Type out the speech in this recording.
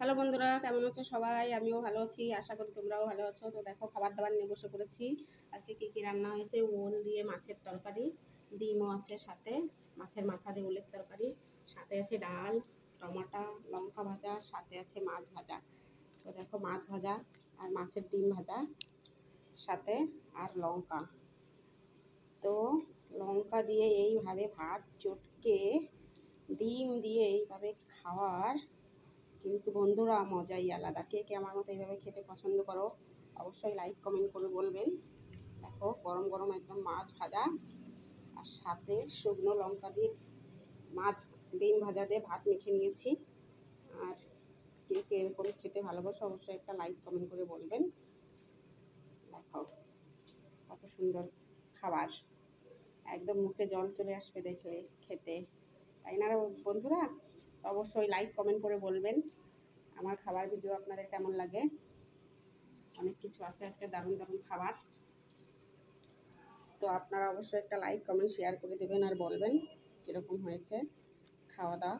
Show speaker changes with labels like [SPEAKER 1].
[SPEAKER 1] Hello বন্ধুরা, কেমন আছো সবাই? আমিও ভালো আছি, আশা করি তোমরাও ভালো আছো। তো দেখো, খাবার দাবার নিয়ে বসে পড়েছি। আজকে কী কী রান্না হয়েছে? ওল দিয়ে মাছের তরকারি, ডিমও আছে সাথে, মাছের মাথা দিয়ে ওলের তরকারি, সাথে আছে ডাল, টমাটা, লঙ্কা ভাজা, সাথে আছে মাছ ভাজা। তো দেখো, মাছ ভাজা আর মাছের ডিম ভাজা সাথে আর লঙ্কা। তো লঙ্কা দিয়ে এইভাবে ভাত চটকে ডিম দিয়ে এইভাবে খাওয়ার কিন্তু বন্ধুরা মজাই আলাদা। কে কে আমার মতো এইভাবে খেতে পছন্দ করো অবশ্যই লাইক কমেন্ট করে বলবেন। দেখো, গরম গরম একদম মাছ ভাজা আর সাথে শুকনো লঙ্কা দিয়ে মাছ ডিম ভাজা দিয়ে ভাত মেখে নিয়েছি। আর কে কে এরকম খেতে ভালোবাসো অবশ্যই একটা লাইক কমেন্ট করে বলবেন। দেখো কত সুন্দর খাবার, একদম মুখে জল চলে আসবে দেখলে খেতে, তাই না বন্ধুরা? অবশ্যই লাইক কমেন্ট করে বলবেন আমার খাবার ভিডিও আপনাদের কেমন লাগে। অনেক কিছু আছে আজকে, দারুণ দারুণ খাবার। তো আপনারা অবশ্যই একটা লাইক কমেন্ট শেয়ার করে দেবেন আর বলবেন কীরকম হয়েছে খাওয়া দাওয়া।